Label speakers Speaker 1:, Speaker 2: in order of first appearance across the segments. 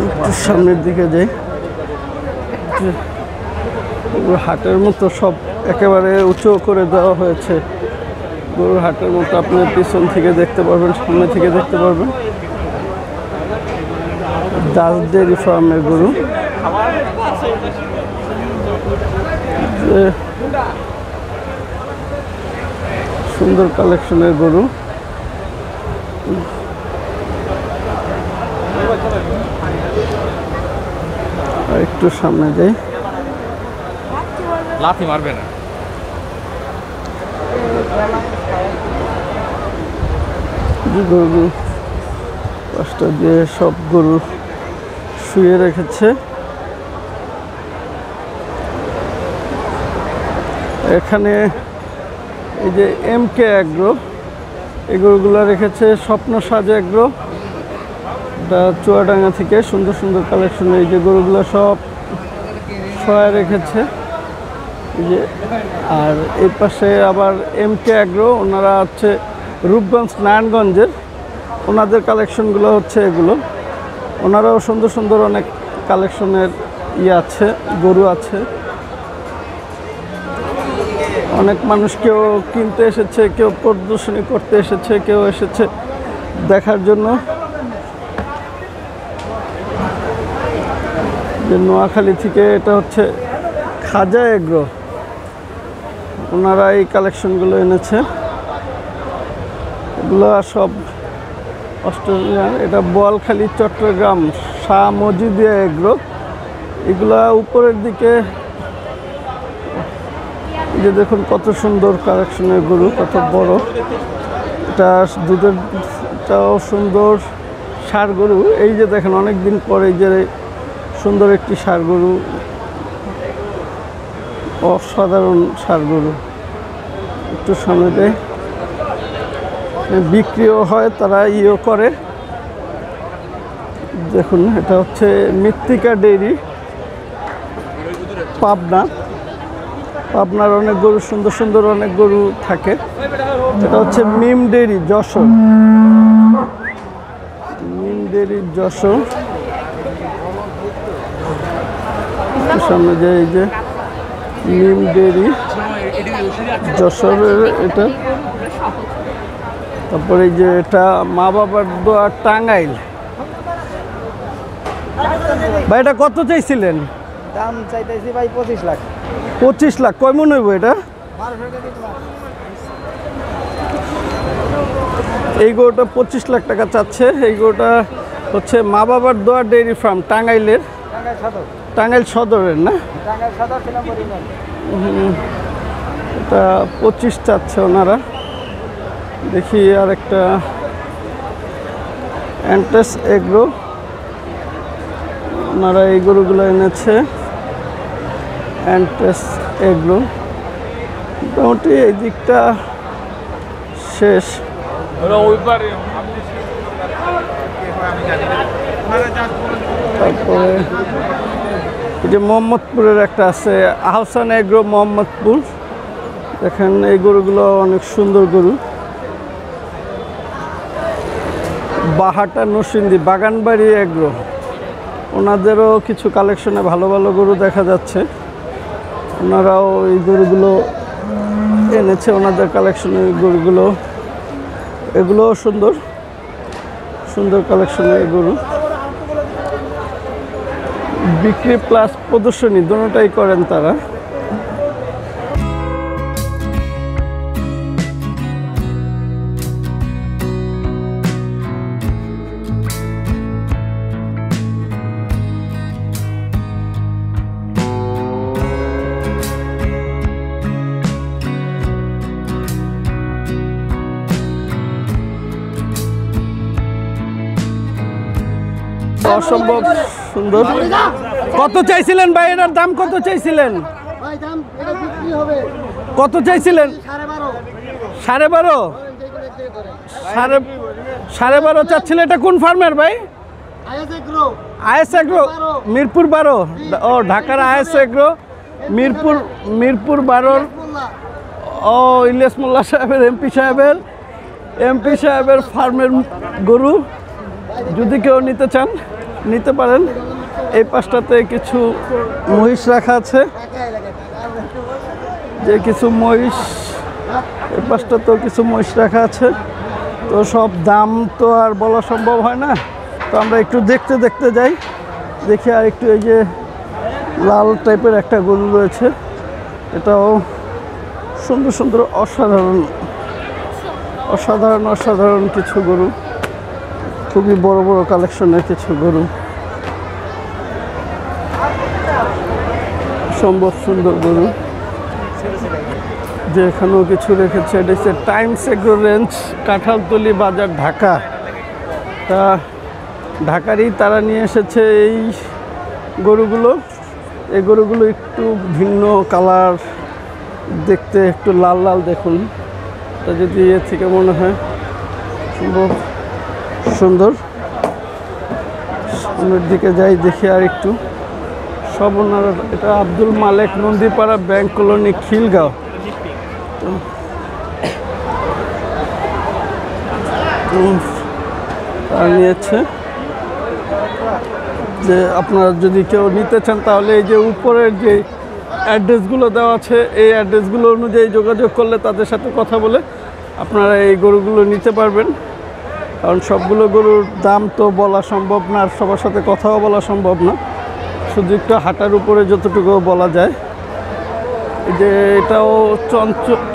Speaker 1: একটু সামনের দিকে যাই। হাটের মতো সব একেবারে উঁচু করে দেওয়া হয়েছে। গরুর হাটের মতো আপনি পিছন থেকে দেখতে পারবেন, সামনে থেকে দেখতে পারবেন। দাস ডেয়ারি ফার্মের গরু, সুন্দর কালেকশনের গরু। আর একটু সামনে যাই।
Speaker 2: লাথি মারবে না।
Speaker 1: গরু পাঁচটা দিয়ে সব গরু শুয়ে রেখেছে। এখানে এই যে MK অ্যাগ্রো, এই গরুগুলো রেখেছে স্বপ্ন সাজ অ্যাগ্রো, এটা চুয়াডাঙ্গা থেকে। সুন্দর সুন্দর কালেকশন, এই যে গরুগুলো সব শোয়া রেখেছে। এই যে আর এই পাশে আবার MK অ্যাগ্রো, ওনারা হচ্ছে রূপগঞ্জ নারায়ণগঞ্জের, ওনাদের কালেকশনগুলো হচ্ছে এগুলো। ওনারাও সুন্দর সুন্দর অনেক কালেকশনের আছে, গরু আছে। অনেক মানুষ কেউ কিনতে এসেছে, কেউ প্রদর্শনী করতে এসেছে, কেউ এসেছে দেখার জন্য। যে নোয়াখালী থেকে এটা হচ্ছে খাজা এগ্রো, ওনারা এই কালেকশনগুলো এনেছে। এগুলো সব অস্ট্রেলিয়ান। এটা বোয়ালখালী চট্টগ্রাম শাহ মজিদিয়া এগ্রো। এগুলা উপরের দিকে যে দেখুন কত সুন্দর কালেকশনের গরু, কত বড়। এটা দুধেরটাও সুন্দর, ষাঁড় গরু। এই যে দেখেন অনেক দিন পরে যে সুন্দর একটি ষাঁড় গরু, অসাধারণ ষাঁড় গরু। একটু সামনে দেয়, বিক্রিও হয়, তারা ইয়েও করে। দেখুন এটা হচ্ছে মৃত্তিকা ডেইরি, পাবনা। পাবনার অনেক গরু, সুন্দর সুন্দর অনেক গরু থাকে। এটা হচ্ছে মিম ডেইরি যশোর, মিম ডেইরি যশোর। সামনে যে এই যে মিম ডেইরি যশোরের এটা। তারপরে এই যে এটা মা বাবার দোয়া টাঙ্গাইল। ভাই এটা কত চাইছিলেন?
Speaker 3: দাম চাইতেছি ভাই 25 লাখ।
Speaker 1: 25 লাখ কয় মন হইব এটা? এই গরুটা 25 লাখ টাকা চাচ্ছে। এই গরুটা হচ্ছে মা বাবার দোয়া ডেইরি ফার্ম, টাঙ্গাইলের, টাঙ্গাইল সদরের না? এটা 25 চাচ্ছে ওনারা। দেখি আর একটা এন্টেস এগ্রো, ওনারা এই গরুগুলো এনেছে। এন্টেস এগ্রো মোটামুটি এই দিকটা শেষ। তারপরে এই যে মোহাম্মদপুরের একটা আছে আহসান এগ্রো মোহাম্মদপুর। দেখেন এই গরুগুলো অনেক সুন্দর গরু। বাহাটা নরসিংদী বাগানবাড়ি এগ্রো, ওনাদেরও কিছু কালেকশনে ভালো ভালো গরু দেখা যাচ্ছে। ওনারাও এই গরুগুলো এনেছে, ওনাদের কালেকশনের গরুগুলো। এগুলোও সুন্দর সুন্দর কালেকশনের গরু। বিক্রি প্লাস প্রদর্শনী দুটোটাই করেন তারা। অসম্ভব সুন্দর। কত চাইছিলেন ভাই? এটার দাম কত চাইছিলেন? কত চাইছিলেন? 12.5। 12.5 চাচ্ছিলেন। এটা কোন ফার্মের ভাই? Is agro Mirpur 12। ও ঢাকার আইএস এগ্রো মিরপুর 12। ও ইলিয়াস মোল্লা সাহেবের, এমপি সাহেবের ফার্মের গরু। যদি কেউ নিতে চান নিতে পারেন। এই পাশটাতে কিছু মহিষ রাখা আছে, যে কিছু মহিষ, এই পাশটাতেও কিছু মহিষ রাখা আছে। তো সব দাম তো আর বলা সম্ভব হয় না, তো আমরা একটু দেখতে দেখতে যাই, দেখি। আর একটু এই যে লাল টাইপের একটা গরু রয়েছে, এটাও সুন্দর সুন্দর, অসাধারণ অসাধারণ অসাধারণ কিছু গরু, খুবই বড় বড় কালেকশনের কিছু গরু, সম্ভব সুন্দর গরু। যে এখানেও কিছু রেখেছে, এটা হচ্ছে টাইমস এগ্রো রেঞ্জ, কাঁঠালতলি বাজার, ঢাকা। তা ঢাকারই তারা নিয়ে এসেছে এই গরুগুলো। এই গরুগুলো একটু ভিন্ন কালার, দেখতে একটু লাল লাল দেখুন। তা যদি এর থেকে মনে হয় সম্ভব সুন্দর, সামনের দিকে যাই দেখি আর একটু। সব ওনারা, এটা আব্দুল মালেক, নন্দীপাড়া ব্যাংক কলোনি, খিলগাঁও। তারা নিয়েছে যে আপনারা যদি কেউ নিতে চান তাহলে এই যে উপরের যে অ্যাড্রেসগুলো দেওয়া আছে, এই অ্যাড্রেসগুলো অনুযায়ী যোগাযোগ করলে তাদের সাথে কথা বলে আপনারা এই গরুগুলো নিতে পারবেন। কারণ সবগুলো গরুর দাম তো বলা সম্ভব না, আর সবার সাথে কথাও বলা সম্ভব না, শুধু একটু হাঁটার উপরে যতটুকু বলা যায়। এই যে এটাও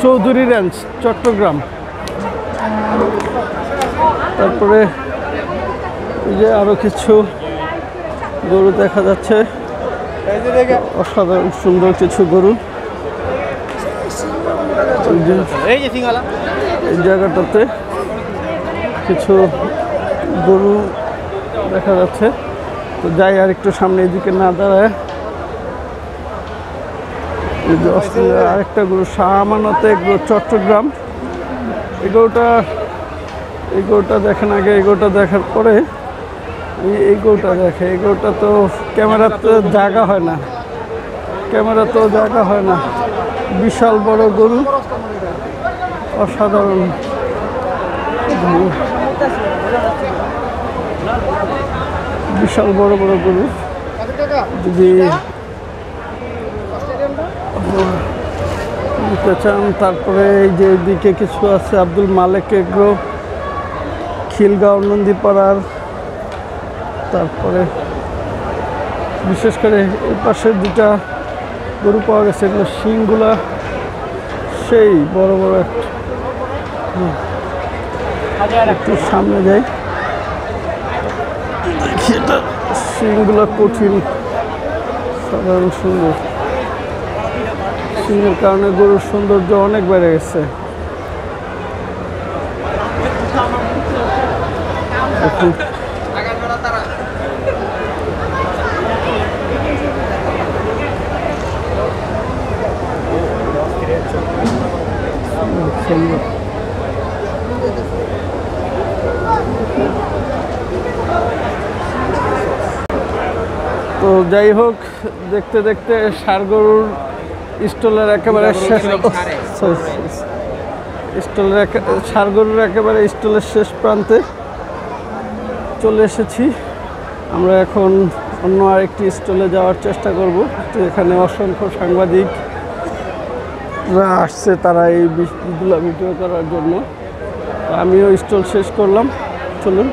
Speaker 1: চৌধুরী রেঞ্জ, চট্টগ্রাম। তারপরে এই যে আরও কিছু গরু দেখা যাচ্ছে, অসাধারণ সুন্দর কিছু গরু। এই জায়গাটাতে কিছু গরু দেখা যাচ্ছে। তো যাই আর একটু সামনে, এদিকে না দাঁড়ায়। এই যে অস্ট্রেলিয়ার আরেকটা গরু, শাহ আমানত এগ্রো, চট্টগ্রাম। এই গরুটা দেখেন আগে, এই গরুটা দেখার পরে এই গরুটা দেখে। এই গরুটা তো ক্যামেরাতে জায়গা হয় না, ক্যামেরাতেও জায়গা হয় না। বিশাল বড় গরু, অসাধারণ গরু, বিশাল বড় বড় গরু। যদি নিতে চান, তারপরে এই যে দিকে কিছু আছে, আব্দুল মালেক এগ্রো, খিলগাঁও, নন্দীপাড়ার। তারপরে বিশেষ করে এই পাশে দুটা গরু পাওয়া গেছে, এগুলো শিংগুলা সেই বড় বড় একটা। একটু সামনে যাই, দেখি এটা শিংগুলা কঠিন, সাধারণ সুন্দর। শিংয়ের কারণে গরুর সৌন্দর্য অনেক বেড়ে গেছে। দেখুন তো যাই হোক, দেখতে দেখতে ষাঁড় গরুর স্টলের একেবারে শেষ, ষাঁড় গরুর একেবারে স্টলের শেষ প্রান্তে চলে এসেছি। আমরা এখন অন্য আরেকটি স্টলে যাওয়ার চেষ্টা করব। তো এখানে অসংখ্য সাংবাদিকরা আসছে, তারা এই বিষয়গুলো ভিডিও করার জন্য। আমিও স্টল শেষ করলাম, চলুন।